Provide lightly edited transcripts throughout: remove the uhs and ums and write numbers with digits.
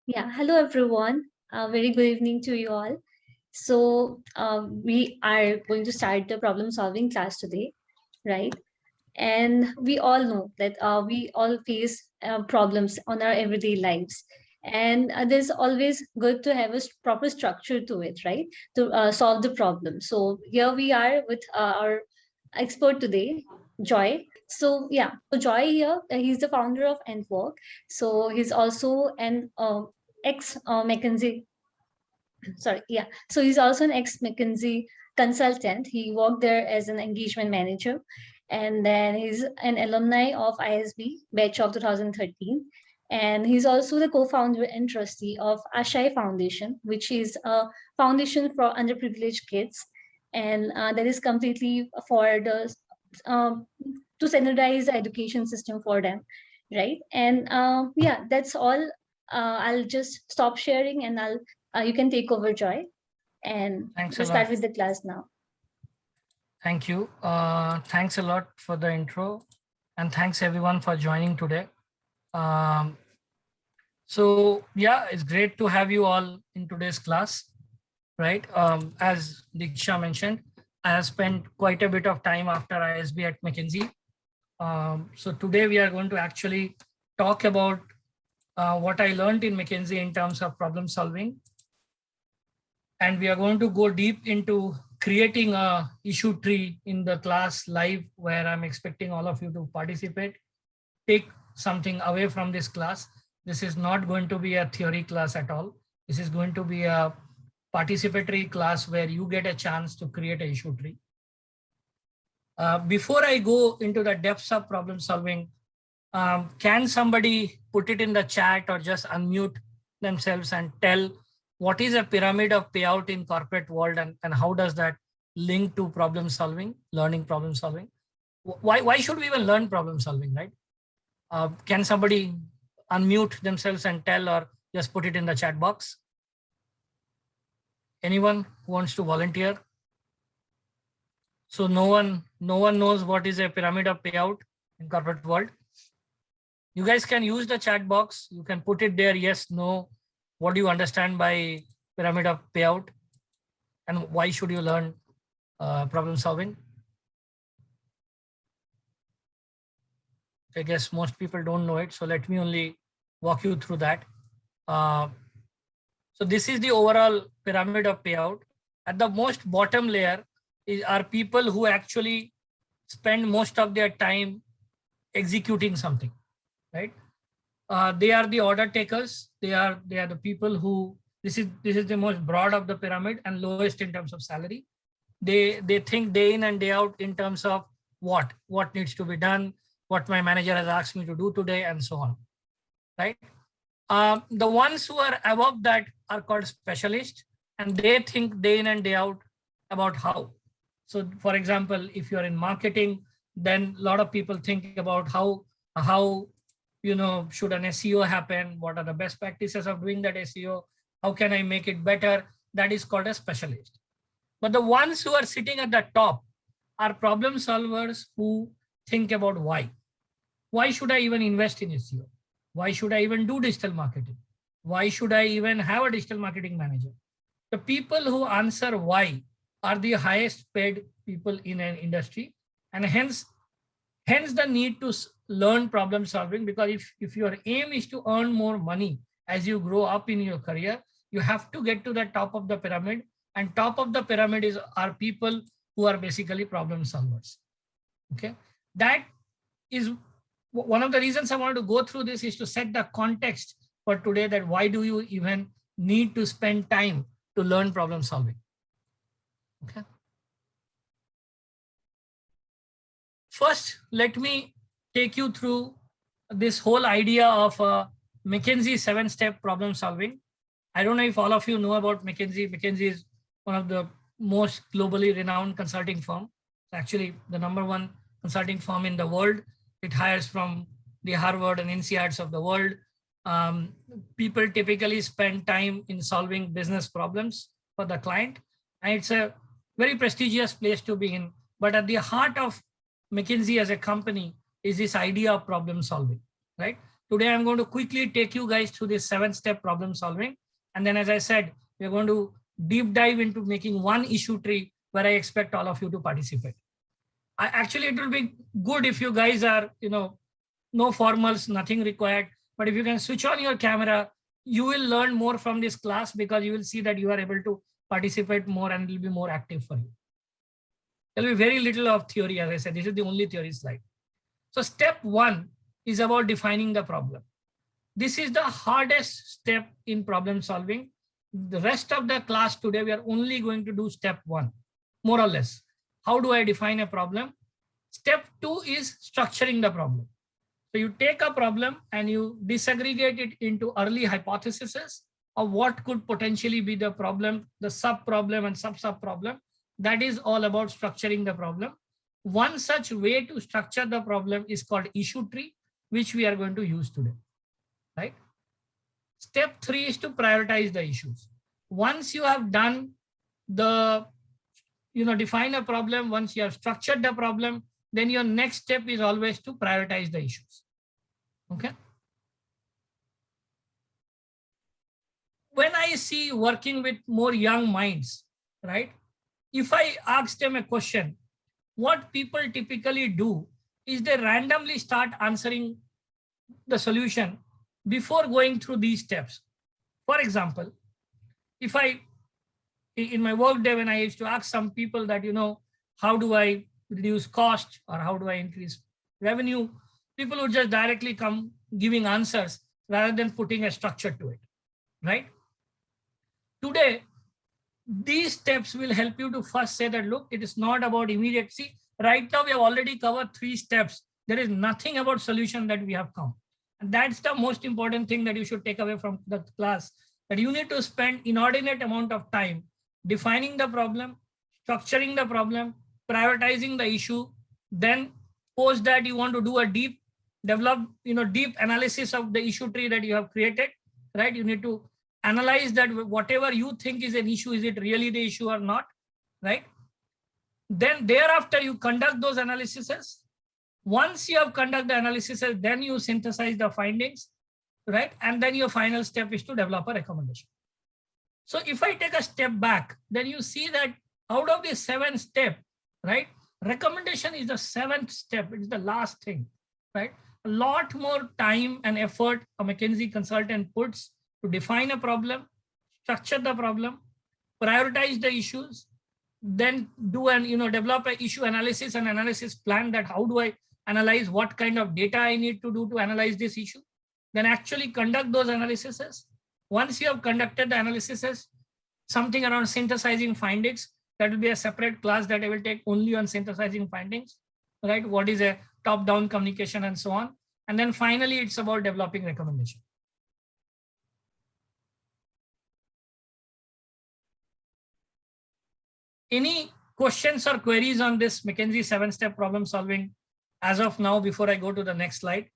Yeah, hello everyone. Very good evening to you all. We are going to start the problem solving class today, right? And we all know that we all face problems on our everyday lives. And there's always good to have a proper structure to it, right? To solve the problem. So here we are with our expert today, Joy. So Joy here, he's the founder of Work. So he's also an ex McKinsey. Sorry, yeah. So he's also an ex McKinsey consultant. He worked there as an engagement manager, and then he's an alumni of ISB batch of 2013. And he's also the co-founder and trustee of Ashai Foundation, which is a foundation for underprivileged kids, and that is completely for the um, to standardize the education system for them, right? And yeah, that's all. I'll just stop sharing, and I'll you can take over, Joy, and Thanks a we'll start lot. with the class now. Thank you. Thanks a lot for the intro, and thanks everyone for joining today. So yeah, it's great to have you all in today's class, right? As Diksha mentioned, I have spent quite a bit of time after ISB at McKinsey. So today we are going to actually talk about what I learned in McKinsey in terms of problem solving. And we are going to go deep into creating a issue tree in the class live, where I'm expecting all of you to participate. Take something away from this class. This is not going to be a theory class at all. This is going to be a participatory class where you get a chance to create an issue tree. Before I go into the depths of problem solving, can somebody put it in the chat or just unmute themselves and tell what is a pyramid of payout in corporate world, and how does that link to problem solving, learning problem solving? Why should we even learn problem solving, right? Can somebody unmute themselves and tell, or just put it in the chat box? Anyone who wants to volunteer? So no one knows what is a pyramid of payout in corporate world. You guys can use the chat box. You can put it there. Yes, no. What do you understand by pyramid of payout? And why should you learn problem solving? I guess most people don't know it. So let me only walk you through that. So this is the overall pyramid of payout. At the most bottom layer are people who actually spend most of their time executing something, right? They are the order takers. They are the people who, this is the most broad of the pyramid and lowest in terms of salary. They think day in and day out in terms of what needs to be done, what my manager has asked me to do today, and so on, right? The ones who are above that are called specialists, and they think day in and day out about how. So for example, if you're in marketing, then a lot of people think about how should an SEO happen? What are the best practices of doing that SEO? How can I make it better? That is called a specialist. But the ones who are sitting at the top are problem solvers who think about why. Why should I even invest in SEO? Why should I even do digital marketing? Why should I even have a digital marketing manager? The people who answer why are the highest paid people in an industry, and hence the need to learn problem solving, because if your aim is to earn more money as you grow up in your career, you have to get to the top of the pyramid, and top of the pyramid are people who are basically problem solvers. Okay, that is one of the reasons I wanted to go through this, is to set the context for today, that why do you even need to spend time to learn problem solving. Okay. First, let me take you through this whole idea of McKinsey 7-step problem solving. I don't know if all of you know about McKinsey. McKinsey is one of the most globally renowned consulting firm. It's actually the #1 consulting firm in the world. It hires from the Harvard and INSEADs of the world. People typically spend time in solving business problems for the client, and it's a very prestigious place to be in. But at the heart of McKinsey as a company is this idea of problem solving, right? Today, I'm going to quickly take you guys through this 7-step problem solving. And then, as I said, we're going to deep dive into making one issue tree where I expect all of you to participate. Actually, it will be good if you guys are, no formals, nothing required. But if you can switch on your camera, you will learn more from this class because you will see that you are able to participate more and it will be more active for you. There will be very little of theory, as I said. This is the only theory slide. So step 1 is about defining the problem. This is the hardest step in problem solving. The rest of the class today, we are only going to do step 1, more or less. How do I define a problem? Step 2 is structuring the problem. So you take a problem and you disaggregate it into early hypotheses of what could potentially be the problem, the sub-problem and sub-sub-problem. That is all about structuring the problem. One such way to structure the problem is called issue tree, which we are going to use today, right? Step 3 is to prioritize the issues. Once you have done the, define a problem, once you have structured the problem, then your next step is always to prioritize the issues. Okay. When I see working with more young minds, right? If I ask them a question, what people typically do is they randomly start answering the solution before going through these steps. For example, if in my work day, when I used to ask some people that, how do I reduce cost or how do I increase revenue, people would just directly come giving answers rather than putting a structure to it, right? Today, these steps will help you to first say that, look, it is not about immediate. See, right now we have already covered 3 steps. There is nothing about solution that we have come. And that's the most important thing that you should take away from the class, that you need to spend inordinate amount of time defining the problem, structuring the problem, prioritizing the issue. Then post that you want to do a deep analysis of the issue tree that you have created, right? You need to analyze that whatever you think is an issue, is it really the issue or not, right? Then thereafter you conduct those analyses. Once you have conducted the analysis, then you synthesize the findings, right? And then your final step is to develop a recommendation. So if I take a step back, then you see that out of the 7 steps, right? Recommendation is the 7th step. It's the last thing, right? A lot more time and effort a McKinsey consultant puts to define a problem, structure the problem, prioritize the issues, then do and develop an issue analysis and analysis plan, that how do I analyze, what kind of data I need to do to analyze this issue, then actually conduct those analyses. Once you have conducted the analyses, something around synthesizing findings, that will be a separate class that I will take only on synthesizing findings, right? What is a top-down communication and so on. And then finally, it's about developing recommendation. Any questions or queries on this McKinsey 7-step problem solving as of now before I go to the next slide?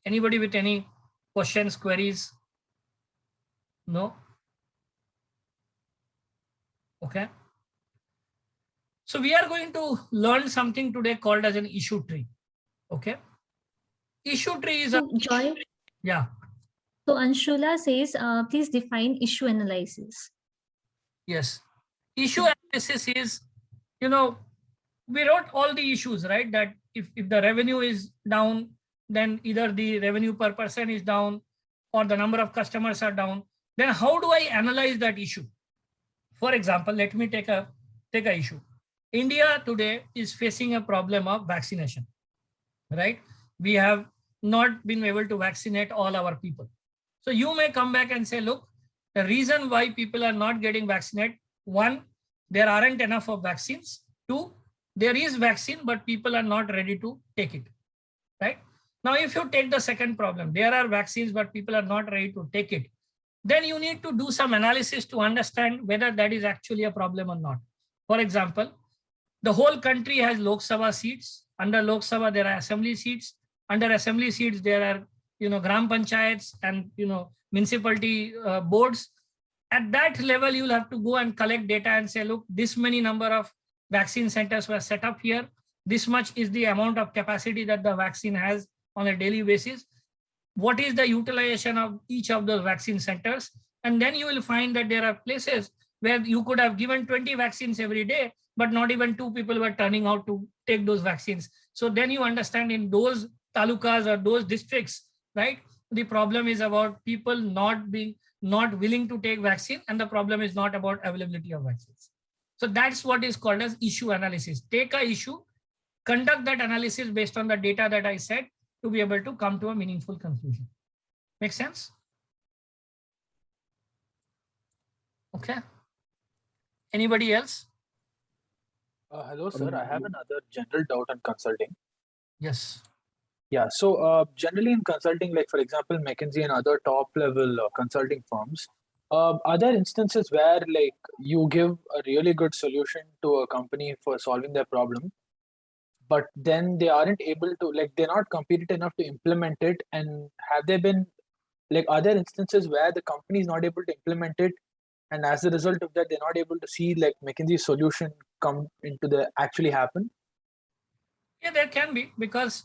Anybody with any questions, queries? No? Okay. So we are going to learn something today called as an issue tree. Okay. Issue tree is So, Joy. Yeah. So Anshula says, please define issue analysis. Yes. Issue analysis is, we wrote all the issues, right? That if the revenue is down, then either the revenue per person is down or the number of customers are down. Then how do I analyze that issue? For example, let me take a issue. India today is facing a problem of vaccination, right? We have not been able to vaccinate all our people. So you may come back and say, look, the reason why people are not getting vaccinated, 1, there aren't enough of vaccines. 2, there is vaccine, but people are not ready to take it, right? Now, if you take the second problem, there are vaccines, but people are not ready to take it, then you need to do some analysis to understand whether that is actually a problem or not. For example, the whole country has Lok Sabha seats. Under Lok Sabha, there are assembly seats. Under assembly seats, there are gram panchayats and municipality boards. At that level, you'll have to go and collect data and say, look, this many number of vaccine centers were set up here. This much is the amount of capacity that the vaccine has on a daily basis. What is the utilization of each of those vaccine centers? And then you will find that there are places where you could have given 20 vaccines every day, but not even 2 people were turning out to take those vaccines. So then you understand in those talukas or those districts, right? The problem is about people not willing to take vaccine, and the problem is not about availability of vaccines. So that's what is called as issue analysis. Take a issue, conduct that analysis based on the data that I said to be able to come to a meaningful conclusion. Make sense? Okay. Anybody else? Hello, sir. I have another general doubt on consulting. Yes. Yeah. So generally in consulting, like for example, McKinsey and other top level consulting firms, are there instances where like you give a really good solution to a company for solving their problem, but then they aren't able to, like they're not competent enough to implement it? And have there been, like, are there instances where the company is not able to implement it, and as a result of that, they're not able to see like McKinsey's solution come into the actually happen? Yeah, there can be, because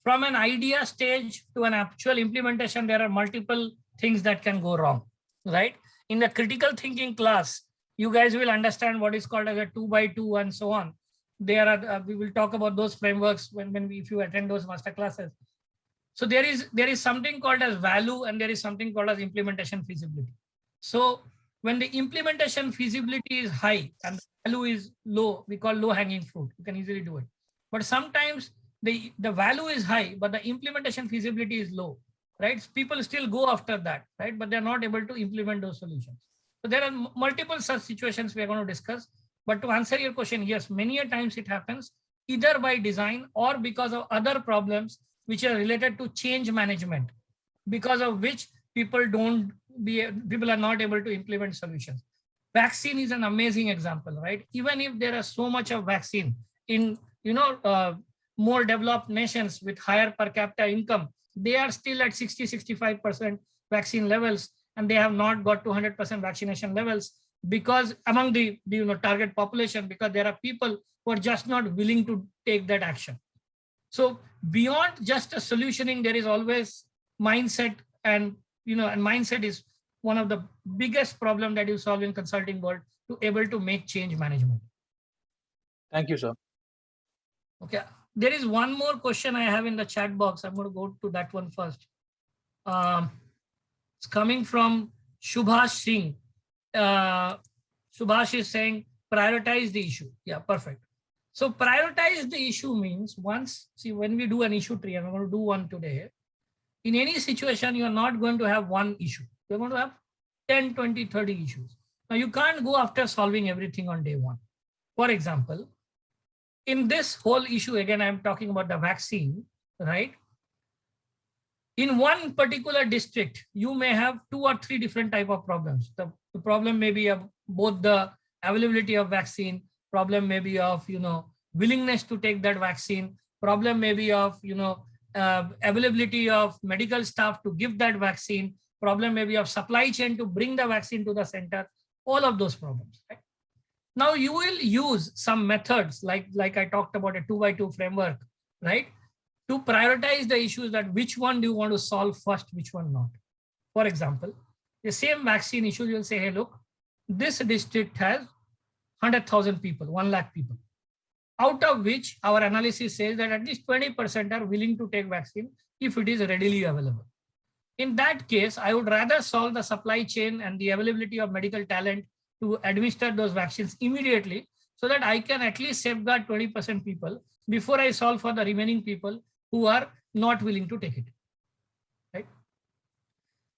from an idea stage to an actual implementation, there are multiple things that can go wrong, right? In the critical thinking class, you guys will understand what is called as a 2x2 and so on. There are we will talk about those frameworks if you attend those master classes. So there is something called as value, and there is something called as implementation feasibility. So when the implementation feasibility is high and the value is low, we call low hanging fruit. You can easily do it. But sometimes the value is high, but the implementation feasibility is low, right? People still go after that, right? But they're not able to implement those solutions. So there are multiple such situations we are going to discuss. But to answer your question, yes, many a times it happens either by design or because of other problems which are related to change management, because of which people are not able to implement solutions. Vaccine is an amazing example, right? Even if there are so much of vaccine in more developed nations with higher per capita income, they are still at 60-65% vaccine levels, and they have not got to 100% vaccination levels, because among the target population, because there are people who are just not willing to take that action. So beyond just a solutioning, there is always mindset, and mindset is one of the biggest problem that you solve in consulting world to able to make change management. Thank you, sir. Okay, there is one more question I have in the chat box. I'm going to go to that one first. It's coming from Subhash Singh. Subhash is saying prioritize the issue. Yeah, perfect. So prioritize the issue means when we do an issue tree, and I'm going to do one today, in any situation, you are not going to have one issue. You're going to have 10, 20, 30 issues. Now you can't go after solving everything on day one. For example, in this whole issue, again, I'm talking about the vaccine, right? In one particular district, you may have 2 or 3 different type of problems. The problem may be of both the availability of vaccine, problem may be of willingness to take that vaccine, problem may be of availability of medical staff to give that vaccine, problem may be of supply chain to bring the vaccine to the center, all of those problems, right? Now you will use some methods like I talked about a 2x2 framework, right? To prioritize the issues, that which one do you want to solve first, which one not. For example, the same vaccine issue, you'll say, hey, look, this district has 100,000 people, 1 lakh people, out of which our analysis says that at least 20% are willing to take vaccine if it is readily available. In that case, I would rather solve the supply chain and the availability of medical talent to administer those vaccines immediately, so that I can at least safeguard 20% people before I solve for the remaining people who are not willing to take it, right?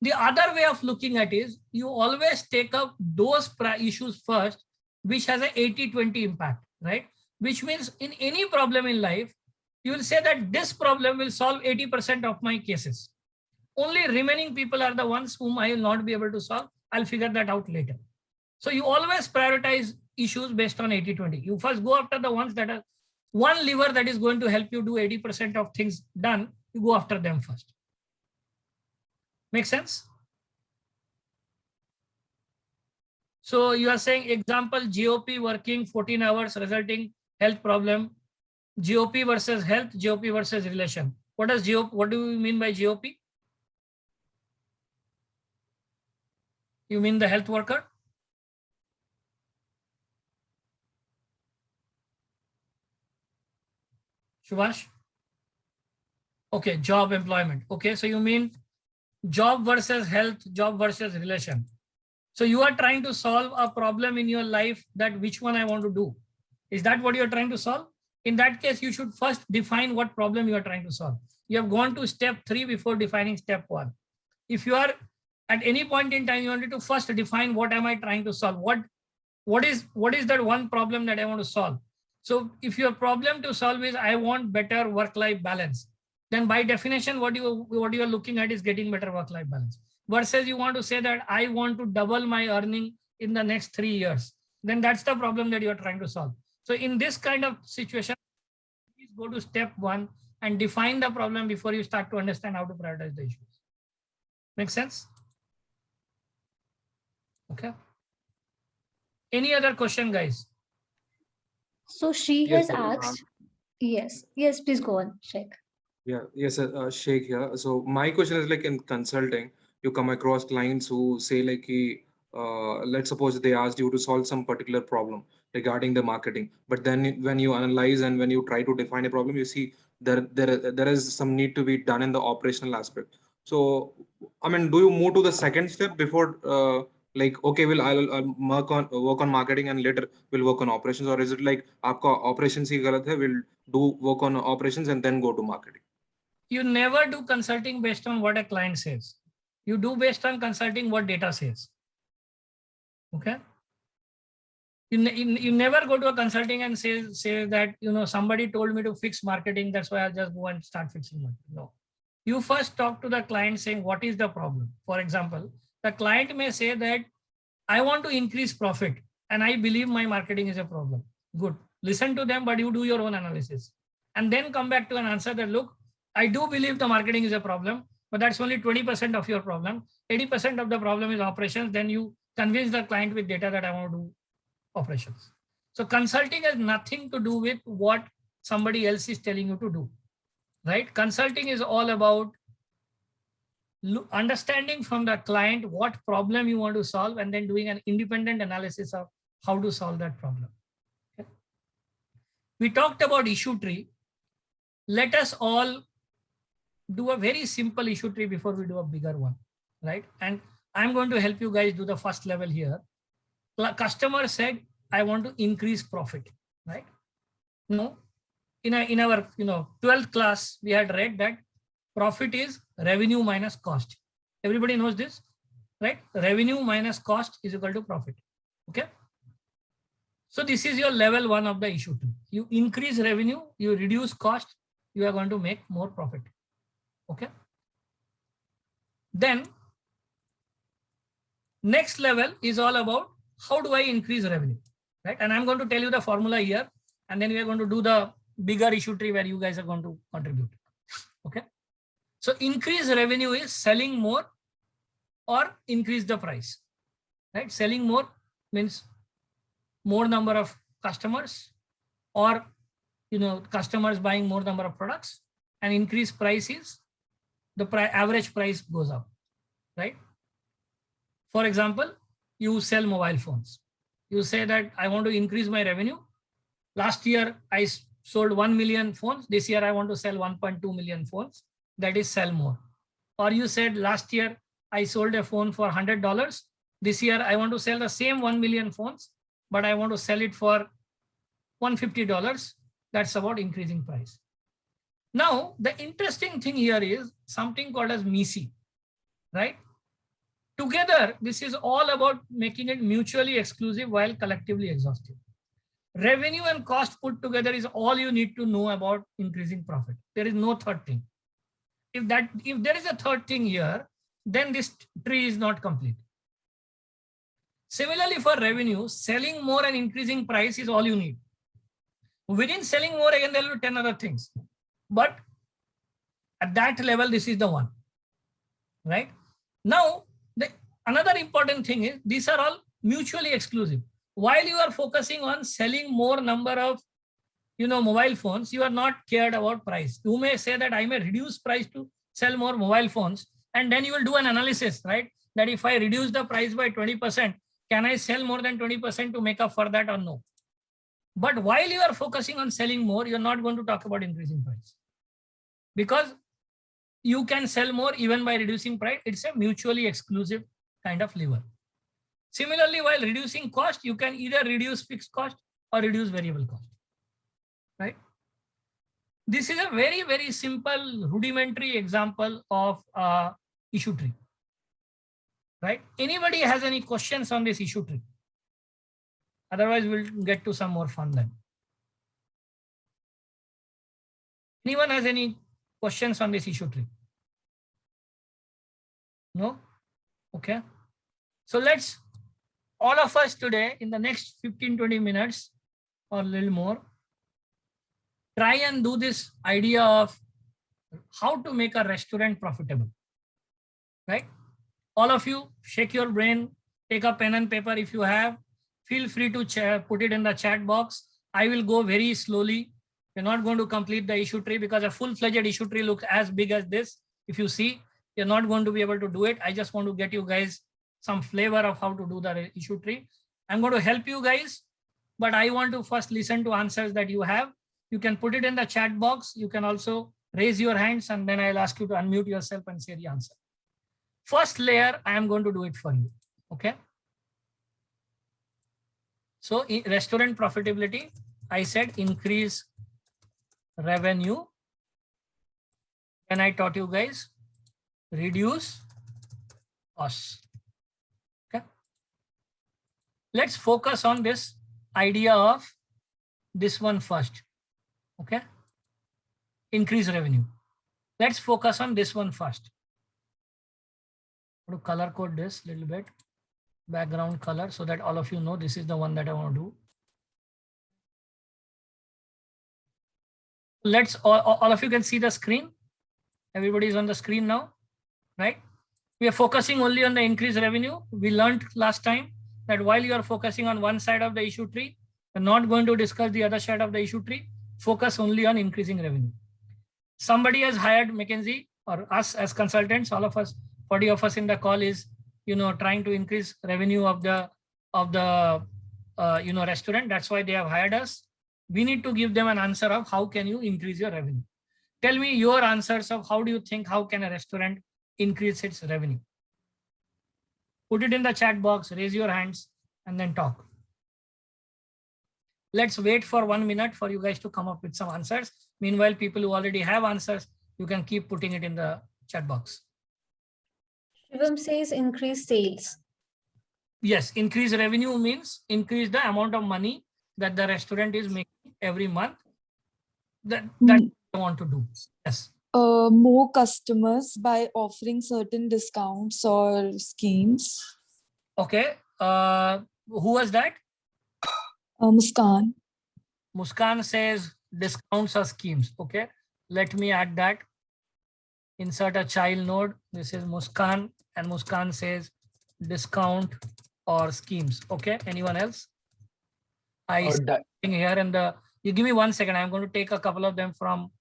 The other way of looking at is you always take up those issues first, which has an 80-20 impact, right? Which means in any problem in life, you will say that this problem will solve 80% of my cases. Only remaining people are the ones whom I will not be able to solve. I'll figure that out later. So you always prioritize issues based on 80-20. You first go after the ones that are one lever that is going to help you do 80% of things done. You go after them first. Make sense? So you are saying example, GOP working 14 hours resulting health problem, GOP versus health, GOP versus relation. What does GOP, what do you mean by GOP? You mean the health worker? Subhash? Okay, job employment. Okay, so you mean job versus health, job versus relation. So you are trying to solve a problem in your life that which one I want to do. Is that what you are trying to solve? In that case, you should first define what problem you are trying to solve. You have gone to step 3 before defining step 1. If you are at any point in time, you wanted to first define what am I trying to solve? What is that one problem that I want to solve? So if your problem to solve is I want better work-life balance, then by definition, what you are looking at is getting better work-life balance. Versus you want to say that I want to double my earning in the next 3 years, then that's the problem that you are trying to solve. So in this kind of situation, please go to step 1 and define the problem before you start to understand how to prioritize the issues. Make sense? Okay. Any other question, guys? So she Yes, has sir. asked, yes, please go on, Sheikh. Yeah, yes, sir. Sheikh here. So my question is like in consulting, you come across clients who say like, let's suppose they asked you to solve some particular problem regarding the marketing, but then when you analyze and when you try to define a problem, you see there is some need to be done in the operational aspect. So, I mean, do you move to the second step before like, okay, I'll work on marketing and later we'll work on operations, or is it like आपका operations ही गलत है, we'll do work on operations and then go to marketing? You never do consulting based on what a client says. You do based on consulting what data says. Okay. You never go to a consulting and say that, somebody told me to fix marketing, that's why I'll just go and start fixing marketing. No. You first talk to the client saying, what is the problem? For example, the client may say that I want to increase profit and I believe my marketing is a problem. Good. Listen to them, but you do your own analysis. And then come back to an answer that, look, I do believe the marketing is a problem, but that's only 20% of your problem. 80% of the problem is operations. Then you convince the client with data that I want to do operations. So consulting has nothing to do with what somebody else is telling you to do, right? Consulting is all about understanding from the client what problem you want to solve and then doing an independent analysis of how to solve that problem. Okay. We talked about issue tree. Let us all do a very simple issue tree before we do a bigger one, right? And I'm going to help you guys do the first level here. Customer said, I want to increase profit, right? No, in our 12th class, we had read that profit is revenue minus cost. Everybody knows this, right? Revenue minus cost is equal to profit. Okay. So this is your level 1 of the issue tree. You increase revenue, you reduce cost, you are going to make more profit. Okay. Then next level is all about how do I increase revenue, right? And I'm going to tell you the formula here, and then we are going to do the bigger issue tree where you guys are going to contribute. Okay. So increase revenue is selling more or increase the price, right? Selling more means more number of customers, or customers buying more number of products, and increase price is the average price goes up, right? For example, you sell mobile phones. You say that I want to increase my revenue. Last year, I sold 1 million phones. This year, I want to sell 1.2 million phones. That is sell more. Or you said last year, I sold a phone for $100. This year, I want to sell the same 1 million phones, but I want to sell it for $150. That's about increasing price. Now, the interesting thing here is something called as MISI, right? Together, this is all about making it mutually exclusive while collectively exhaustive. Revenue and cost put together is all you need to know about increasing profit. There is no third thing. If there is a third thing here, then this tree is not complete. Similarly, for revenue, selling more and increasing price is all you need. Within selling more, again, there will be 10 other things. But at that level, this is the one, right? Now, another important thing is these are all mutually exclusive. While you are focusing on selling more number of mobile phones, you are not cared about price. You may say that I may reduce price to sell more mobile phones, and then you will do an analysis, right? That if I reduce the price by 20%, can I sell more than 20% to make up for that or no? But while you are focusing on selling more, you're not going to talk about increasing price, because you can sell more even by reducing price. It's a mutually exclusive kind of lever. Similarly, while reducing cost, you can either reduce fixed cost or reduce variable cost, right? This is a very, very simple rudimentary example of issue tree, right? Anybody has any questions on this issue tree? Otherwise, we'll get to some more fun then. Anyone has any questions on this issue tree? No? Okay. So let's, all of us today, in the next 15-20 minutes or a little more, try and do this idea of how to make a restaurant profitable, right? All of you, shake your brain, take a pen and paper if you have. Feel free to put it in the chat box. I will go very slowly. We're not going to complete the issue tree because a full-fledged issue tree looks as big as this. If you see, you're not going to be able to do it. I just want to get you guys some flavor of how to do the issue tree. I'm going to help you guys, but I want to first listen to answers that you have. You can put it in the chat box. You can also raise your hands, and then I'll ask you to unmute yourself and say the answer. First layer, I am going to do it for you. Okay. So restaurant profitability, I said increase revenue. Then I taught you guys reduce costs. Okay. Let's focus on this idea of this one first. Okay. Increase revenue. Let's focus on this one first. I'm going to color code this a little bit. Background color, so that all of you know this is the one that I want to do. Let's all of you can see the screen. Everybody is on the screen now, right? We are focusing only on the increased revenue. We learned last time that while you are focusing on one side of the issue tree, you're not going to discuss the other side of the issue tree. Focus only on increasing revenue. Somebody has hired McKinsey or us as consultants. All of us, 40 of us in the call is trying to increase revenue of the restaurant. That's why they have hired us. We need to give them an answer of how can you increase your revenue. Tell me your answers of how do you think, how can a restaurant increase its revenue? Put it in the chat box, raise your hands, and then talk. Let's wait for 1 minute for you guys to come up with some answers. Meanwhile, people who already have answers, you can keep putting it in the chat box. Shivam says increase sales. Yes, increase revenue means increase the amount of money that the restaurant is making every month. That I want to do. Yes. More customers by offering certain discounts or schemes. Okay. Who was that? Muskan. Muskan says discounts or schemes. Okay. Let me add that. Insert a child node. This is Muskan, and Muskan says discount or schemes. Okay. Anyone else? Here in the, you give me 1 second. I'm going to take a couple of them from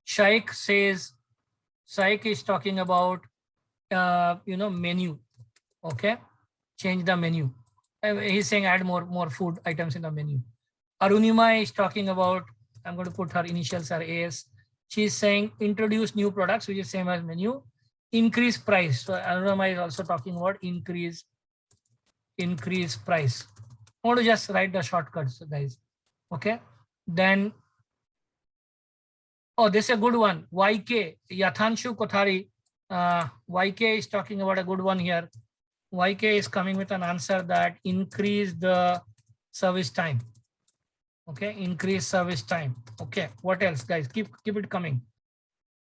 Shaikh says, Shaikh is talking about, menu. Okay. Change the menu. He's saying add more food items in the menu. Arunima is talking about, I'm going to put her initials are AS. She's saying introduce new products, which is same as menu. Increase price. So Arunima is also talking about increase price. I want to just write the shortcuts, guys. Okay. Then, oh, this is a good one. YK, Yathanshu Kothari. YK is talking about a good one here. YK is coming with an answer that increase the service time. Okay, increase service time. Okay, what else, guys? Keep it coming.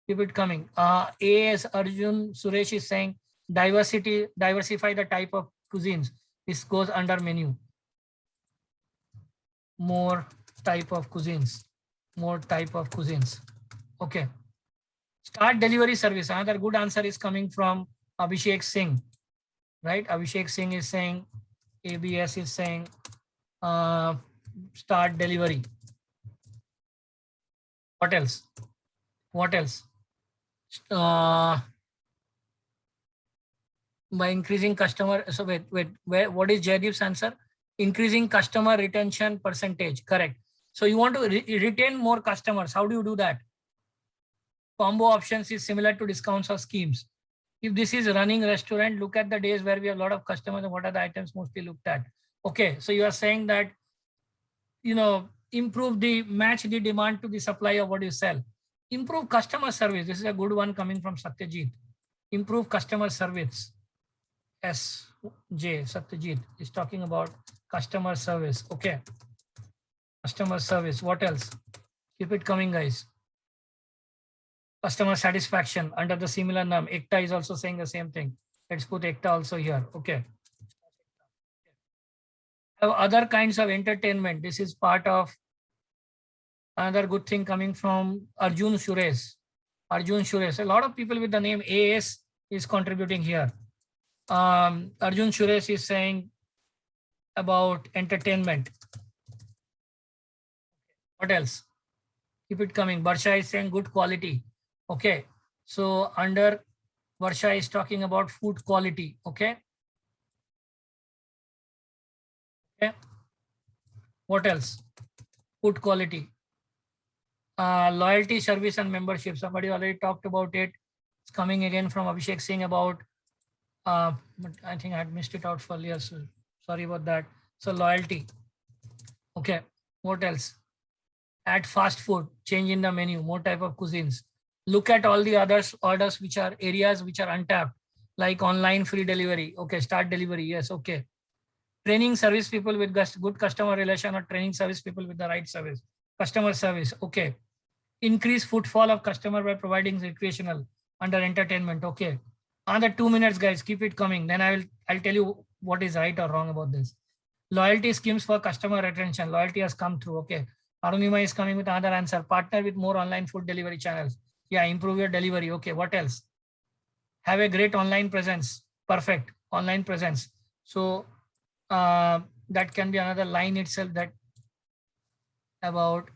Keep it coming. AS Arjun Suresh is saying diversify the type of cuisines. This goes under menu. More type of cuisines. More type of cuisines. Okay. Start delivery service. Another good answer is coming from Abhishek Singh. Right? Abhishek Singh is saying ABS is saying start delivery. What else? What else? By increasing customer, so wait, what is Jaydeep's answer? Increasing customer retention percentage, correct. So you want to retain more customers. How do you do that? Combo options is similar to discounts or schemes. If this is running restaurant, look at the days where we have a lot of customers and what are the items mostly looked at. Okay, so you are saying that, improve the match the demand to the supply of what you sell. Improve customer service. This is a good one coming from Satyajit. Improve customer service. SJ Satyajit is talking about customer service. Okay. Customer service. What else? Keep it coming, guys. Customer satisfaction under the similar norm. Ekta is also saying the same thing. Let's put Ekta also here. Okay. Have other kinds of entertainment. This is part of another good thing coming from Arjun Suresh. Arjun Suresh. A lot of people with the name AS is contributing here. Arjun Suresh is saying about entertainment. What else? Keep it coming. Barsha is saying good quality. Okay. So under Barsha is talking about food quality. Okay. Okay. What else? Food quality. Loyalty, service, and membership. Somebody already talked about it. It's coming again from Abhishek Singh about, but I think I had missed it out for earlier. So sorry about that. So loyalty. Okay. What else? Add fast food, change in the menu, more type of cuisines. Look at all the others orders which are areas which are untapped, like online free delivery. Okay, start delivery. Yes, okay. Training service people with good customer relation or training service people with the right service. Customer service. Okay. Increase footfall of customer by providing recreational under entertainment. Okay. Another 2 minutes, guys. Keep it coming. Then I'll tell you what is right or wrong about this. Loyalty schemes for customer retention. Loyalty has come through. Okay. Arunima is coming with another answer. Partner with more online food delivery channels. Yeah, improve your delivery. Okay, what else? Have a great online presence. Perfect. Online presence. So that can be another line itself, that about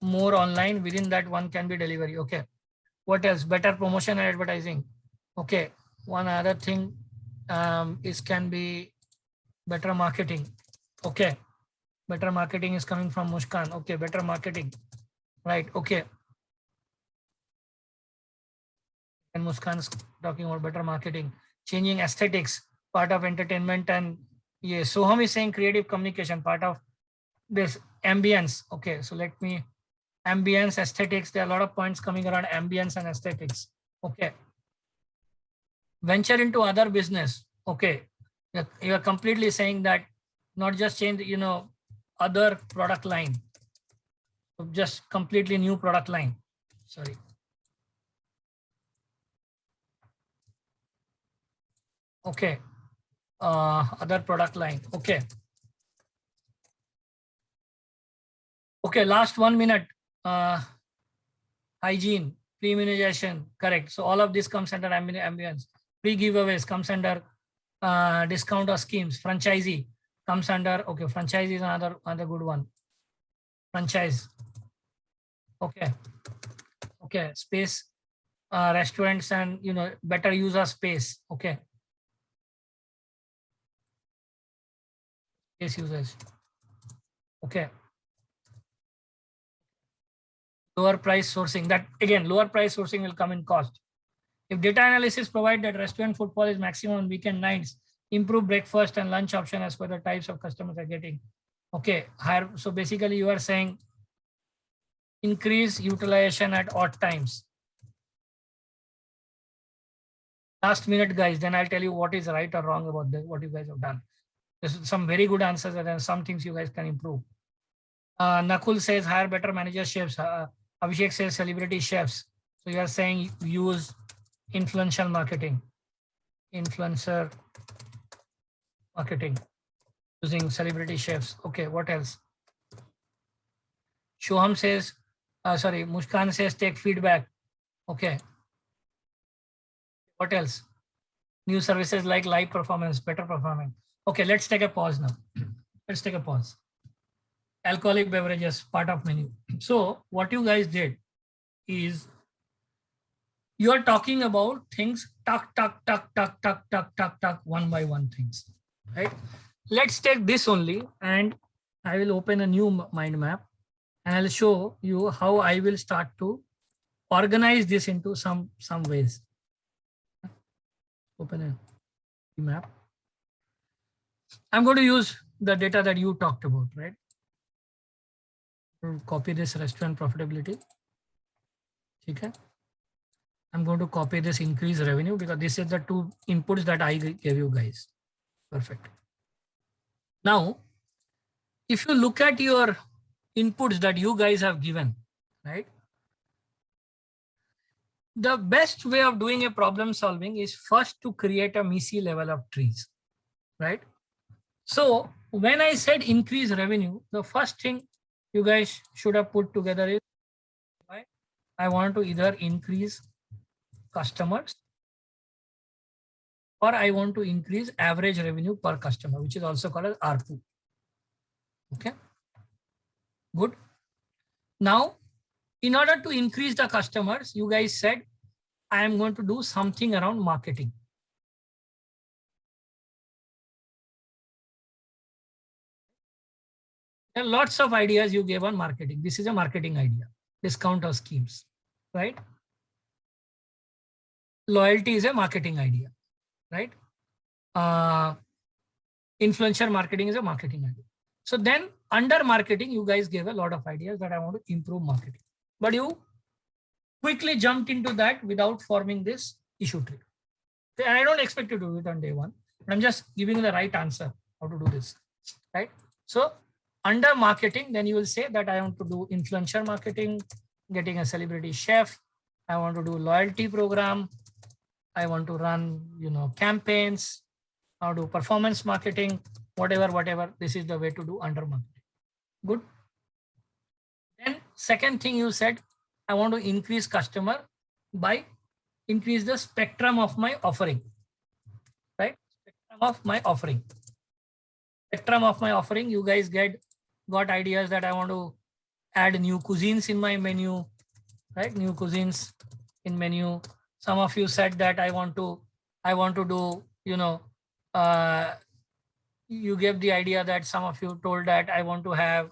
more online. Within that one can be delivery. Okay. What else? Better promotion and advertising. Okay. One other thing is can be better marketing. Okay. Better marketing is coming from Mushkan. Okay, better marketing. Right, okay. And Muskan's talking about better marketing. Changing aesthetics, part of entertainment. And yes, Soham is saying creative communication, part of this ambience. Okay, so let me, ambience, aesthetics. There are a lot of points coming around ambience and aesthetics. Okay. Venture into other business. Okay. You are completely saying that not just change, other product line, just completely new product line. Sorry. Okay. Other product line. Okay. Okay. Last 1 minute. Hygiene, pre-immunization. Correct. So all of this comes under ambience. Pre-giveaways comes under discount or schemes. Franchisee comes under, okay, franchise is another good one. Franchise. Okay. Okay. Space, restaurants and, better use of space. Okay. Space usage. Okay. Lower price sourcing. That again, lower price sourcing will come in cost. If data analysis provide that restaurant footfall is maximum on weekend nights, improve breakfast and lunch option as per the types of customers are getting. Okay, higher. So basically you are saying increase utilization at odd times. Last minute, guys, then I'll tell you what is right or wrong about this, what you guys have done. There's some very good answers and then some things you guys can improve. Nakul says hire better manager chefs. Abhishek says celebrity chefs. So you are saying use influential marketing. Influencer marketing using celebrity chefs. Okay, what else? Shoham says, Muskan says take feedback. Okay. What else? New services like live performance, better performance. Okay, let's take a pause now. Let's take a pause. Alcoholic beverages, part of menu. So what you guys did is you are talking about things tuck, one by one things, right? Let's take this only, and I will open a new mind map and I'll show you how I will start to organize this into some ways. Open a map. I'm going to use the data that you talked about, right? Copy this restaurant profitability. Okay. I'm going to copy this increase revenue because this is the two inputs that I gave you guys. Perfect. Now, if you look at your inputs that you guys have given, right? The best way of doing a problem solving is first to create a messy level of trees, right? So when I said increase revenue, the first thing you guys should have put together is, right? I want to either increase customers or I want to increase average revenue per customer, which is also called as ARPU. Okay, good. Now, in order to increase the customers, you guys said, I am going to do something around marketing. There are lots of ideas you gave on marketing. This is a marketing idea, discount or schemes, right? Loyalty is a marketing idea, right? Influencer marketing is a marketing idea. So then under marketing, you guys gave a lot of ideas that I want to improve marketing, but you quickly jumped into that without forming this issue tree. And I don't expect you to do it on day one, but I'm just giving you the right answer how to do this, right? So under marketing, then you will say that I want to do influencer marketing, getting a celebrity chef. I want to do loyalty program. I want to run, campaigns. How to do performance marketing, whatever. This is the way to do under marketing. Good. Then second thing you said, I want to increase customer by increase the spectrum of my offering, right? Spectrum of my offering. Spectrum of my offering. You guys got ideas that I want to add new cuisines in my menu, right? New cuisines in menu. Some of you said that I want to do, you gave the idea that some of you told that I want to have,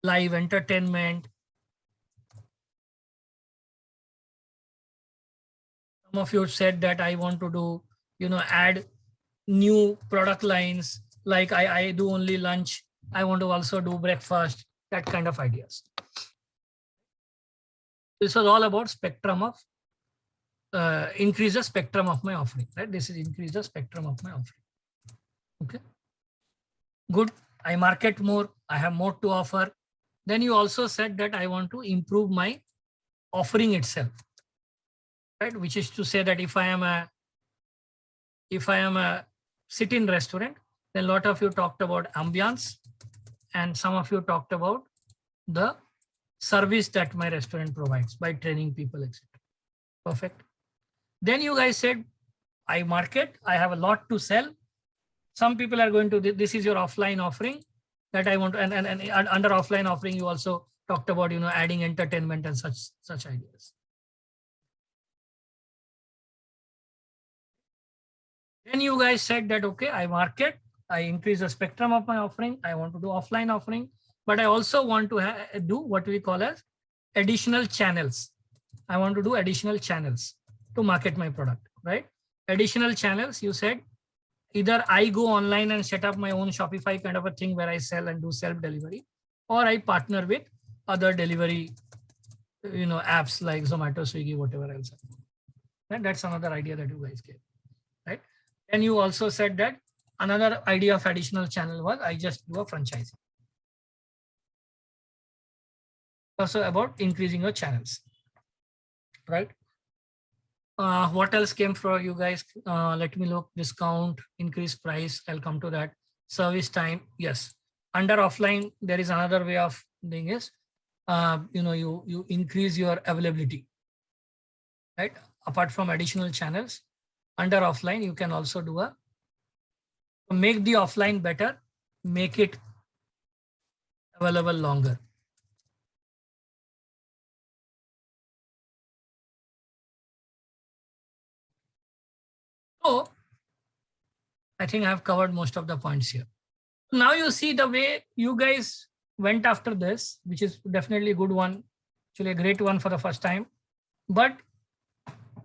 live entertainment. Some of you said that I want to do, add new product lines, like I do only lunch. I want to also do breakfast, that kind of ideas. This was all about spectrum of, increase the spectrum of my offering, right? This is increase the spectrum of my offering. Okay. Good. I market more. I have more to offer. Then you also said that I want to improve my offering itself, right? Which is to say that if I am a sit-in restaurant, then a lot of you talked about ambience, and some of you talked about the service that my restaurant provides by training people, etc. Perfect. Then you guys said, I market, I have a lot to sell. Some people are going to, this is your offline offering that I want to, and under offline offering, you also talked about, adding entertainment and such ideas. Then you guys said that, okay, I market, I increase the spectrum of my offering. I want to do offline offering, but I also want to do what we call as additional channels. I want to do additional channels to market my product, right? Additional channels, you said, either I go online and set up my own Shopify kind of a thing where I sell and do self-delivery, or I partner with other delivery, apps like Zomato, Swiggy, whatever else. And that's another idea that you guys gave, right? And you also said that another idea of additional channel was I just do a franchising. Also about increasing your channels, right? What else came for you guys? Let me look. Discount, increase price. I'll come to that. Service time. Yes. Under offline, there is another way of doing is, you increase your availability, right? apart from additional channels, under offline, you can also do make the offline better, make it available longer. So I think I've covered most of the points here. Now you see the way you guys went after this, which is definitely a good one, actually a great one for the first time. But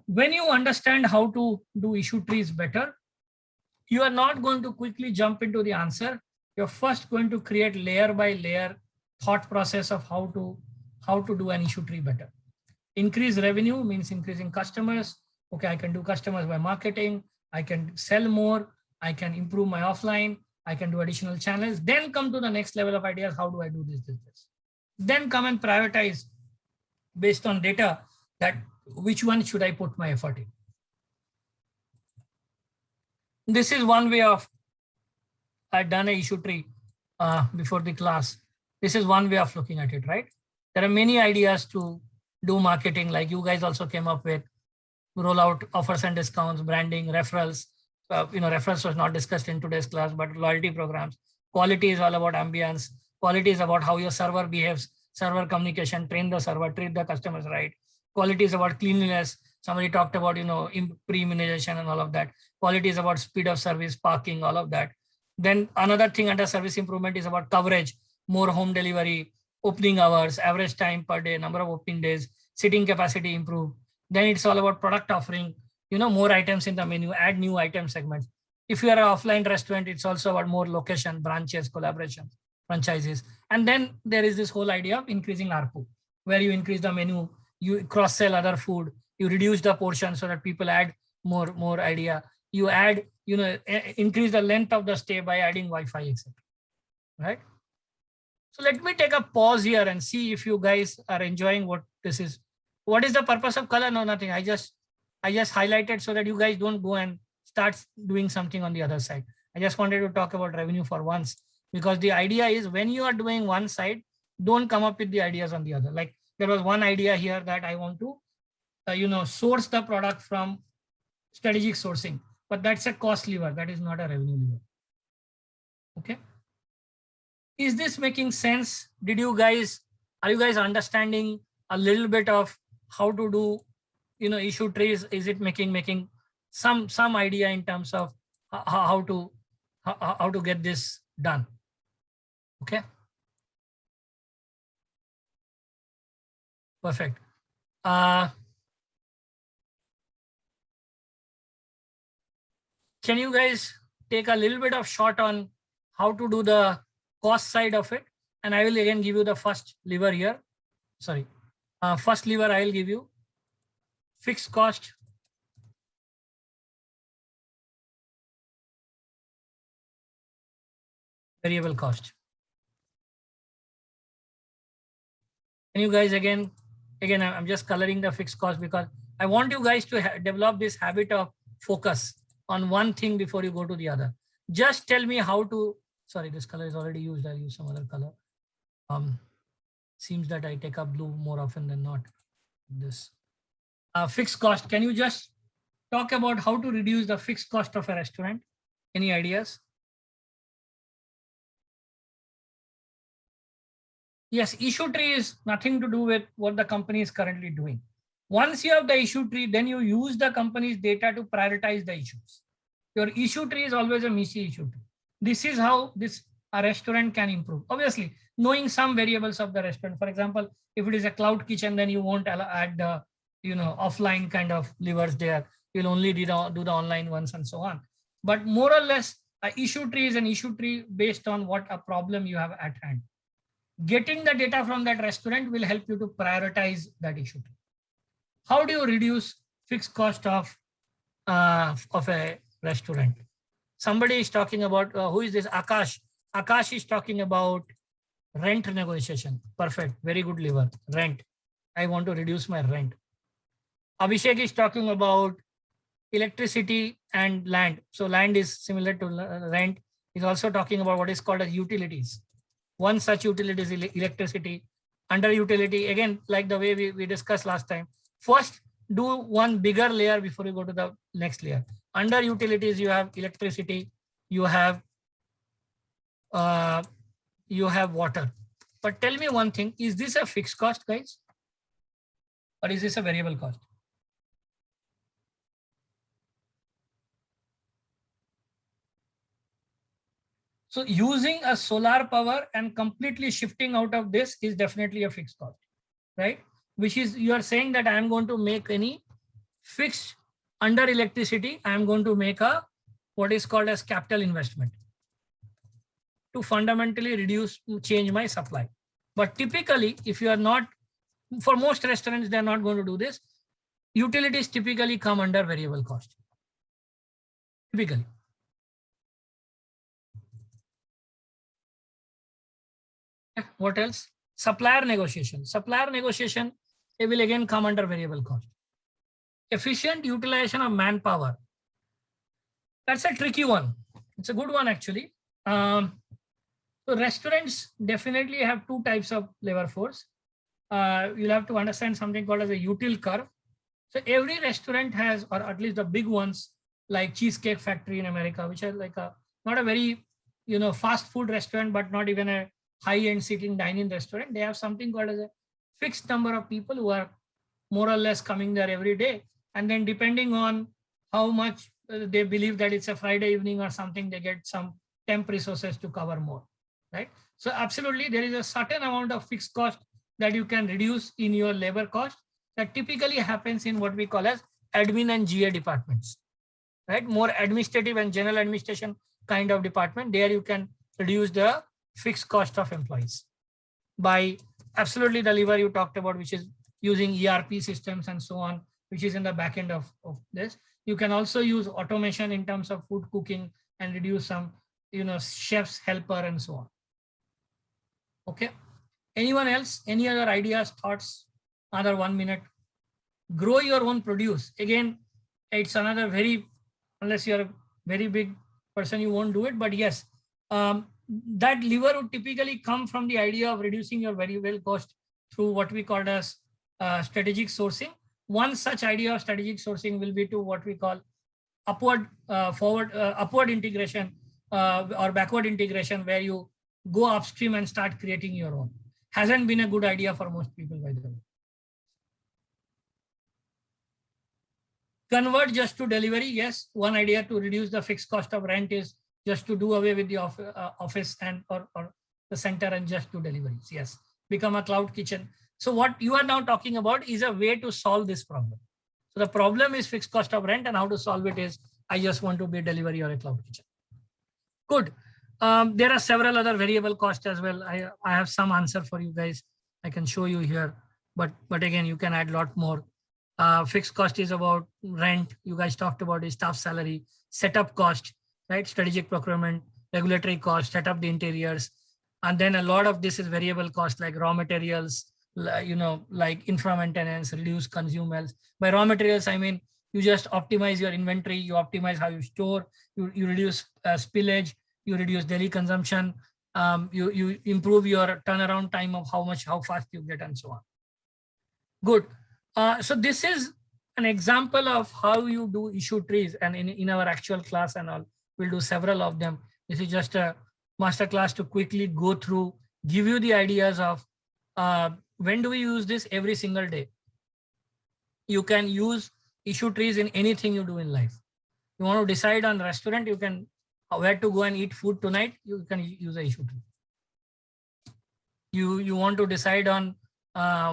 when you understand how to do issue trees better, you are not going to quickly jump into the answer. You're first going to create layer by layer thought process of how to do an issue tree better. Increase revenue means increasing customers. Okay, I can do customers by marketing. I can sell more. I can improve my offline. I can do additional channels. Then come to the next level of ideas. How do I do this? Then come and prioritize based on data that which one should I put my effort in. This is one way of, I've done an issue tree before the class. This is one way of looking at it, right? There are many ideas to do marketing, like you guys also came up with, roll out offers and discounts, branding, referrals. Referrals was not discussed in today's class, but loyalty programs. Quality is all about ambience. Quality is about how your server behaves, server communication, train the server, treat the customers right. Quality is about cleanliness. Somebody talked about, pre-immunization and all of that. Quality is about speed of service, parking, all of that. Then another thing under service improvement is about coverage, more home delivery, opening hours, average time per day, number of opening days, sitting capacity improve. Then it's all about product offering, more items in the menu, add new item segments. If you are an offline restaurant, it's also about more location, branches, collaboration, franchises. And then there is this whole idea of increasing ARPU, where you increase the menu, you cross-sell other food, you reduce the portion so that people add more idea. You add, increase the length of the stay by adding Wi-Fi, etc. Right? So let me take a pause here and see if you guys are enjoying what this is. What is the purpose of color? No, nothing. I just highlighted so that you guys don't go and start doing something on the other side. I just wanted to talk about revenue for once, because the idea is when you are doing one side, don't come up with the ideas on the other. Like there was one idea here that I want to, source the product from strategic sourcing, but that's a cost lever. That is not a revenue lever. Okay. Is this making sense? Are you guys understanding a little bit of how to do, issue trees? Is it making some idea in terms of how to get this done? Okay. Perfect. Can you guys take a little bit of shot on how to do the cost side of it? And I will again give you the first lever here. Sorry. First lever I will give you, fixed cost, variable cost. Can you guys again, I'm just coloring the fixed cost because I want you guys to develop this habit of focus on one thing before you go to the other. Just tell me how to, sorry, this color is already used. I'll use some other color. Seems that I take up blue more often than not. This fixed cost. Can you just talk about how to reduce the fixed cost of a restaurant? Any ideas? Yes, issue tree is nothing to do with what the company is currently doing. Once you have the issue tree, then you use the company's data to prioritize the issues. Your issue tree is always a messy issue tree. This is how a restaurant can improve. Obviously, knowing some variables of the restaurant. For example, if it is a cloud kitchen, then you won't add the offline kind of levers there. You'll only do the online ones and so on. But more or less, an issue tree is an issue tree based on what a problem you have at hand. Getting the data from that restaurant will help you to prioritize that issue tree. How do you reduce fixed cost of a restaurant? Somebody is talking about, who is this? Akash. Akash is talking about rent negotiation. Perfect. Very good lever. Rent. I want to reduce my rent. Abhishek is talking about electricity and land. So land is similar to rent. He's also talking about what is called as utilities. One such utility is electricity. Under utility, again, like the way we discussed last time, first do one bigger layer before you go to the next layer. Under utilities, you have electricity, you have water. But tell me one thing, is this a fixed cost, guys? Or is this a variable cost? So using a solar power and completely shifting out of this is definitely a fixed cost, right? Which is, you are saying that I am going to make any fixed under electricity, I am going to make a what is called as capital investment to fundamentally change my supply. But typically, if you are not, for most restaurants, they are not going to do this. Utilities typically come under variable cost. Typically. What else? Supplier negotiation. Supplier negotiation, it will again come under variable cost. Efficient utilization of manpower. That's a tricky one. It's a good one actually. So restaurants definitely have two types of labor force. You'll have to understand something called as a util curve. So every restaurant has, or at least the big ones like Cheesecake Factory in America, which are like not a very, fast food restaurant, but not even a high-end sitting dining restaurant. They have something called as a fixed number of people who are more or less coming there every day. And then depending on how much they believe that it's a Friday evening or something, they get some temp resources to cover more, right? So absolutely, there is a certain amount of fixed cost that you can reduce in your labor cost that typically happens in what we call as admin and GA departments, right? More administrative and general administration kind of department. There you can reduce the fixed cost of employees by absolutely the lever you talked about, which is using ERP systems and so on, which is in the back end of this. You can also use automation in terms of food cooking and reduce some, chef's helper and so on. Okay. Anyone else? Any other ideas, thoughts? Another 1 minute. Grow your own produce. Again, it's another unless you're a very big person, you won't do it. But yes, that lever would typically come from the idea of reducing your variable cost through what we call as strategic sourcing. One such idea of strategic sourcing will be to what we call upward integration or backward integration, where you go upstream and start creating your own. Hasn't been a good idea for most people, by the way. Convert just to delivery. Yes, one idea to reduce the fixed cost of rent is just to do away with the office and or the center and just do deliveries. Yes, become a cloud kitchen. So what you are now talking about is a way to solve this problem. So the problem is fixed cost of rent, and how to solve it is I just want to be a delivery or a cloud kitchen. Good. There are several other variable costs as well. I have some answer for you guys. I can show you here, but again, you can add a lot more. Fixed cost is about rent. You guys talked about is staff salary, setup cost, right? Strategic procurement, regulatory cost, set up the interiors. And then a lot of this is variable cost like raw materials, like infra maintenance, reduce consumables. By raw materials, I mean, you just optimize your inventory, you optimize how you store, you reduce spillage, you reduce daily consumption, you improve your turnaround time of how fast you get and so on. Good. So this is an example of how you do issue trees, and in our actual class and all, we'll do several of them. This is just a master class to quickly go through, give you the ideas of when do we use this every single day. You can use issue trees in anything you do in life. You want to decide on restaurant, you can where to go and eat food tonight, you can use an issue tree. You want to decide on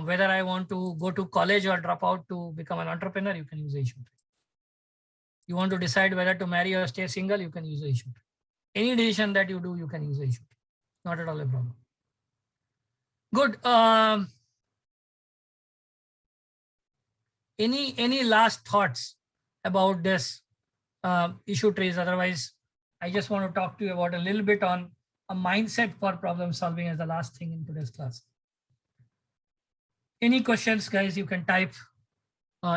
whether I want to go to college or drop out to become an entrepreneur, you can use an issue tree. You want to decide whether to marry or stay single, you can use an issue tree. Any decision that you do, you can use an issue tree. Not at all a problem. Good. Any last thoughts about this issue trees? Otherwise, I just want to talk to you about a little bit on a mindset for problem solving as the last thing in today's class. Any questions, guys? You can type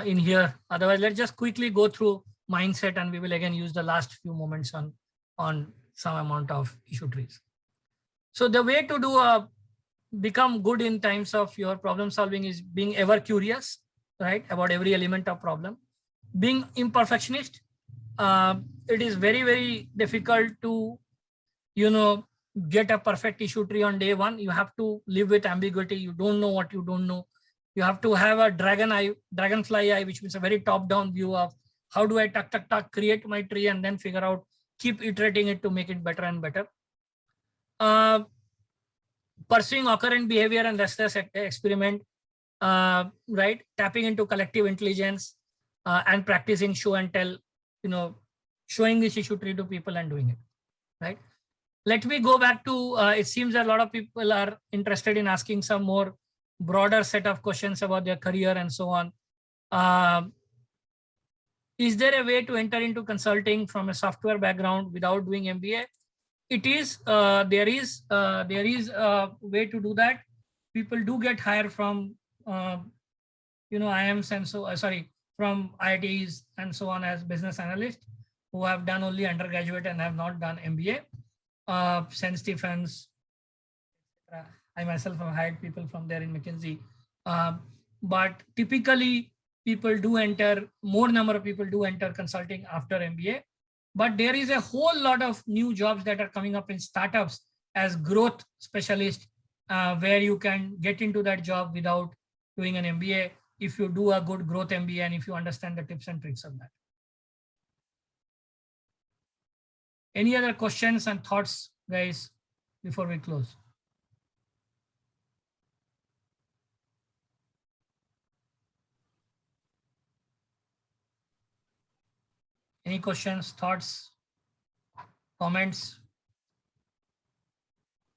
in here. Otherwise, let's just quickly go through mindset, and we will again use the last few moments on some amount of issue trees. So the way to become good in times of your problem solving is being ever curious, right? About every element of problem. Being imperfectionist, it is very, very difficult to, get a perfect issue tree on day one. You have to live with ambiguity. You don't know what you don't know. You have to have a dragonfly eye, which means a very top-down view of how do I create my tree and then figure out, keep iterating it to make it better and better. Pursuing occurrent behavior and restless experiment, right? Tapping into collective intelligence and practicing show and tell, showing this issue tree to people and doing it, right? Let me go back to, it seems a lot of people are interested in asking some more broader set of questions about their career and so on. Is there a way to enter into consulting from a software background without doing MBA? It is, there is a way to do that. People do get hired from, IIMs and from IITs and so on as business analysts who have done only undergraduate and have not done MBA. St. Stephens, I myself have hired people from there in McKinsey. But typically people do enter, more number of people do enter consulting after MBA. But there is a whole lot of new jobs that are coming up in startups as growth specialist, where you can get into that job without doing an MBA if you do a good growth MBA and if you understand the tips and tricks of that. Any other questions and thoughts, guys, before we close? Any questions, thoughts, comments?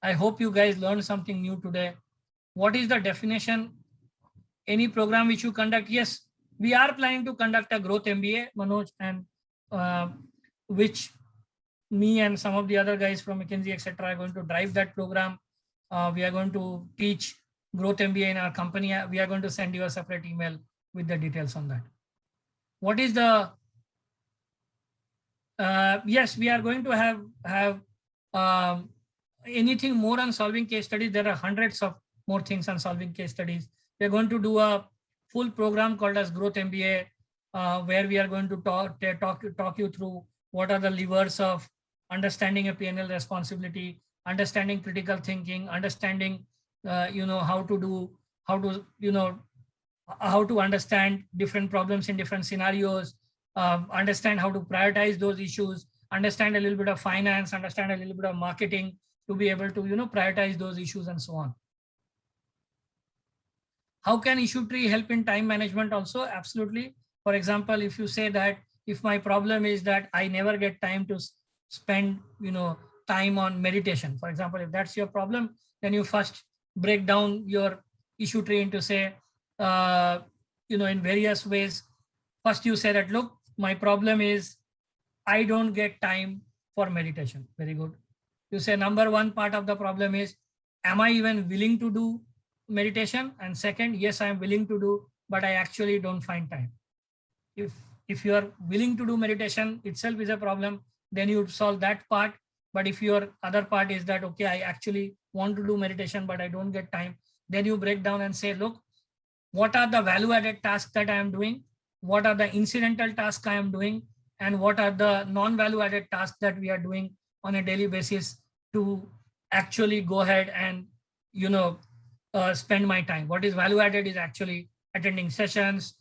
I hope you guys learned something new today. What is the definition? Any program which you conduct? Yes, we are planning to conduct a growth MBA, Manoj, and which me and some of the other guys from McKinsey, etc., are going to drive that program. We are going to teach growth MBA in our company. We are going to send you a separate email with the details on that. What is the yes, we are going to have anything more on solving case studies. There are hundreds of more things on solving case studies. We are going to do a full program called as Growth MBA, where we are going to talk you through what are the levers of understanding a P&L responsibility, understanding critical thinking, understanding how to understand different problems in different scenarios, understand how to prioritize those issues, understand a little bit of finance, understand a little bit of marketing to be able to prioritize those issues and so on. How can issue tree help in time management also? Absolutely. For example, if you say that if my problem is that I never get time to spend time on meditation, for example, if that's your problem, then you first break down your issue tree into say in various ways. First you say that, look, my problem is I don't get time for meditation. Very good. You say number one part of the problem is, am I even willing to do meditation? And second, yes, I am willing to do, but I actually don't find time. If you are willing to do meditation itself is a problem, then you solve that part. But if your other part is that, okay, I actually want to do meditation, but I don't get time, then you break down and say, look, what are the value-added tasks that I am doing? What are the incidental tasks I am doing? And what are the non-value-added tasks that we are doing on a daily basis to actually go ahead and, spend my time? What is value-added is actually attending sessions,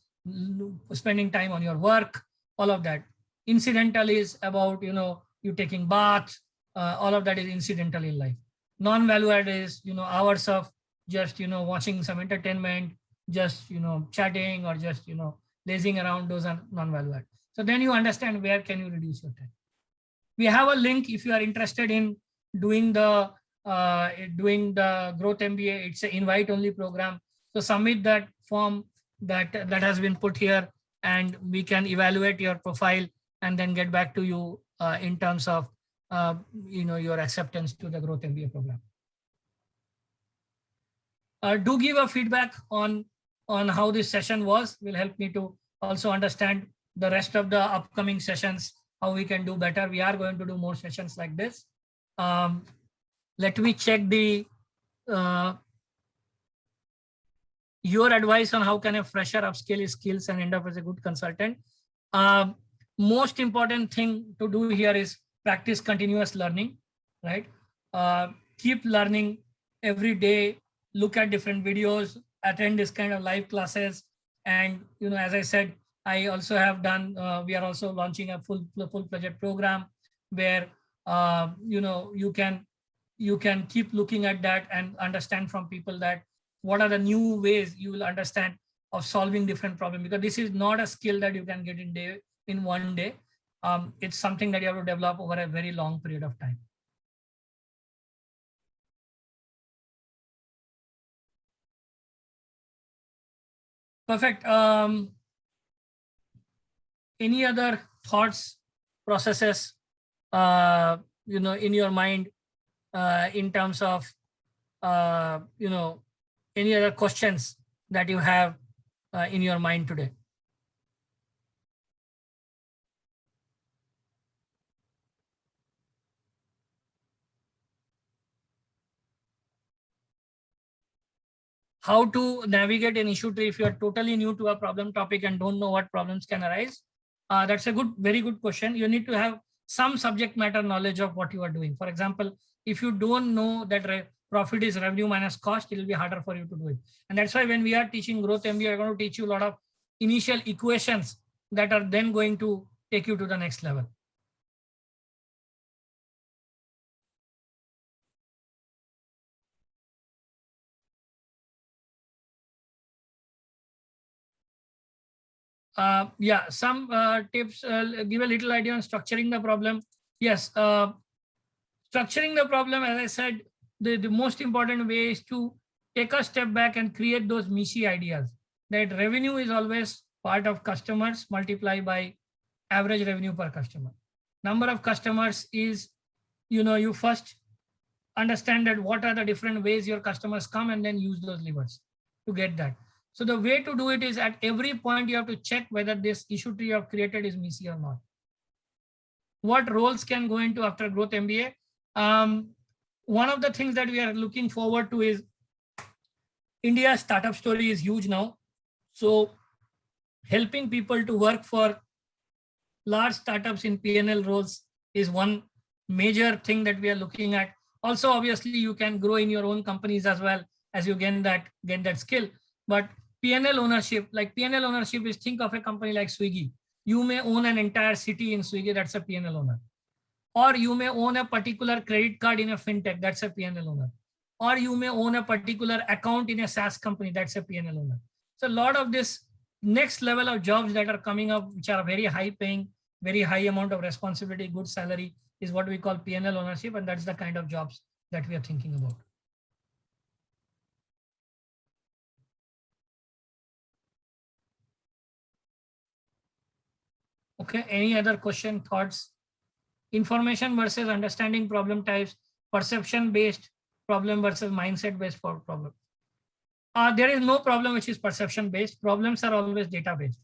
spending time on your work, all of that. Incidental is about, you taking baths, all of that is incidental in life. Non-value-added is, hours of just, watching some entertainment, just, chatting or just, lazing around, those are non-value add. So then you understand where can you reduce your time. We have a link if you are interested in doing the growth MBA. It's an invite only program. So submit that form that has been put here and we can evaluate your profile and then get back to you in terms of your acceptance to the growth MBA program. Do give a feedback on how this session was. Will help me to also understand the rest of the upcoming sessions, how we can do better. We are going to do more sessions like this. Let me check the your advice on how can a fresher upscale his skills and end up as a good consultant. Most important thing to do here is practice continuous learning, right? Keep learning every day, look at different videos, attend this kind of live classes. And, as I said, I also have done, we are also launching a full-fledged program where, you can keep looking at that and understand from people that what are the new ways you will understand of solving different problems, because this is not a skill that you can get in one day. It's something that you have to develop over a very long period of time. Perfect. Any other thoughts, processes, in your mind, in terms of, any other questions that you have in your mind today? How to navigate an issue tree if you are totally new to a problem topic and don't know what problems can arise? That's a very good question. You need to have some subject matter knowledge of what you are doing. For example, if you don't know that profit is revenue minus cost, it will be harder for you to do it. And that's why when we are teaching growth MBA, we are going to teach you a lot of initial equations that are then going to take you to the next level. Yeah, some tips, give a little idea on structuring the problem. Yes, structuring the problem, as I said, the most important way is to take a step back and create those Mishi ideas. That revenue is always part of customers multiplied by average revenue per customer. Number of customers is, you first understand that what are the different ways your customers come and then use those levers to get that. So the way to do it is at every point you have to check whether this issue tree you have created is Mishi or not. What roles can go into after growth MBA? One of the things that we are looking forward to is India's startup story is huge now. So helping people to work for large startups in P&L roles is one major thing that we are looking at. Also, obviously, you can grow in your own companies as well as you gain that skill. But P&L ownership, is, think of a company like Swiggy. You may own an entire city in Swiggy, that's a P&L owner. Or you may own a particular credit card in a fintech, that's a P&L owner. Or you may own a particular account in a SaaS company, that's a P&L owner. So a lot of this next level of jobs that are coming up, which are very high paying, very high amount of responsibility, good salary, is what we call P&L ownership. And that's the kind of jobs that we are thinking about. Okay, any other question, thoughts? Information versus understanding problem types, perception-based problem versus mindset-based problem. There is no problem which is perception-based. Problems are always data-based.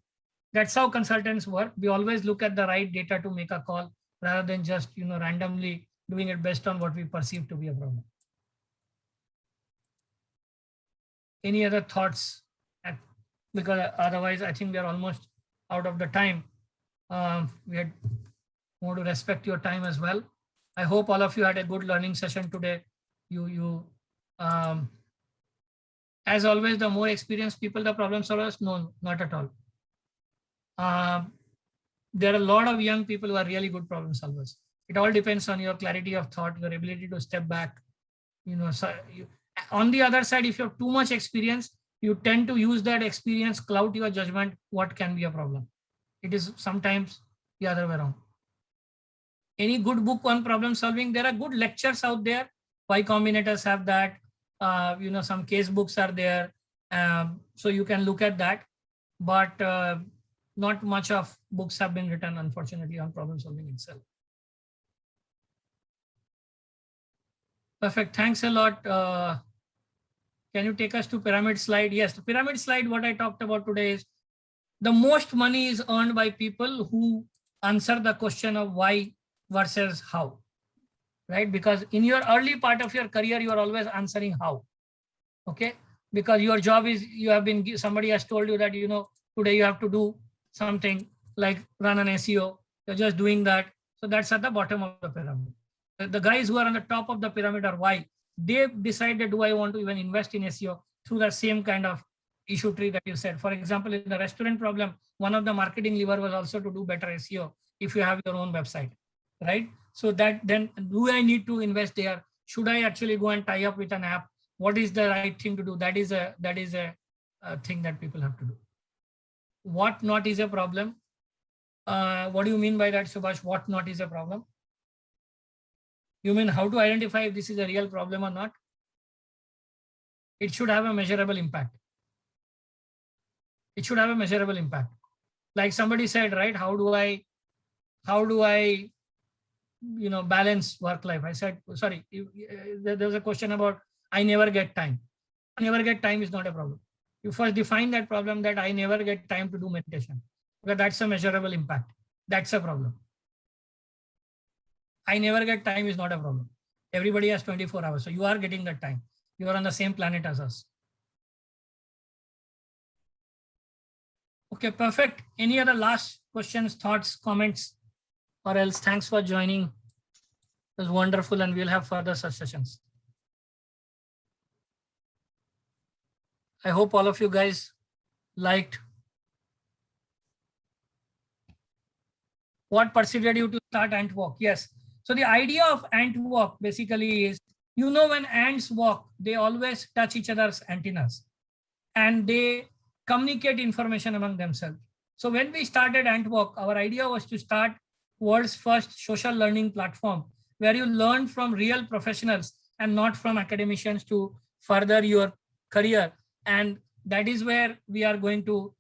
That's how consultants work. We always look at the right data to make a call rather than just randomly doing it based on what we perceive to be a problem. Any other thoughts? Because otherwise, I think we are almost out of the time. We had more to respect your time as well. I hope all of you had a good learning session today. As always, the more experienced people, the problem solvers, no, not at all. There are a lot of young people who are really good problem solvers. It all depends on your clarity of thought, your ability to step back. On the other side, if you have too much experience, you tend to use that experience, cloud your judgment, what can be a problem. It is sometimes the other way around. Any good book on problem solving? There are good lectures out there. Y Combinators have that. Some case books are there. So you can look at that. But not much of books have been written, unfortunately, on problem solving itself. Perfect. Thanks a lot. Can you take us to pyramid slide? Yes, the pyramid slide, what I talked about today is the most money is earned by people who answer the question of why versus how, right? Because in your early part of your career, you are always answering how. Okay. because your job is, somebody has told you that, today you have to do something like run an SEO. You're just doing that. So that's at the bottom of the pyramid. The guys who are on the top of the pyramid are why they decided, do I want to even invest in SEO through the same kind of issue tree that you said. For example, in the restaurant problem, one of the marketing lever was also to do better SEO if you have your own website, right? So that then, do I need to invest there? Should I actually go and tie up with an app? What is the right thing to do? That is a thing that people have to do. What not is a problem? What do you mean by that, Subhash? What not is a problem? You mean how to identify if this is a real problem or not? It should have a measurable impact. It should have a measurable impact. Like somebody said, right? How do I balance work life? I said, sorry, there was a question about I never get time. Never get time is not a problem. You first define that problem, that I never get time to do meditation, because that's a measurable impact. That's a problem. I never get time is not a problem. Everybody has 24 hours. So you are getting that time. You are on the same planet as us. Okay, perfect. Any other last questions, thoughts, comments, or else thanks for joining. It was wonderful, and we'll have further such sessions. I hope all of you guys liked. What persuaded you to start ant walk? Yes. So the idea of ant walk basically is, when ants walk, they always touch each other's antennas and they communicate information among themselves. So when we started ant walk, our idea was to start world's first social learning platform where you learn from real professionals and not from academicians to further your career. And that is where we are going to,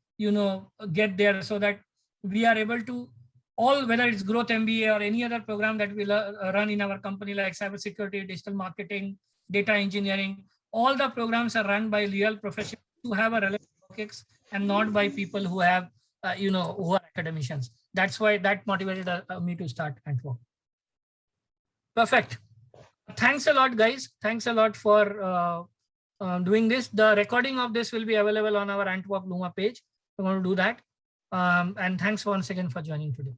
get there, so that we are able to whether it's growth MBA or any other program that we run in our company, like cybersecurity, digital marketing, data engineering, all the programs are run by real professionals who have a relevant topics and not by people who have, who are academicians. That's why that motivated me to start Antwork. Perfect. Thanks a lot, guys. Thanks a lot for doing this. The recording of this will be available on our Antwork Luma page. We're going to do that. And thanks once again for joining today.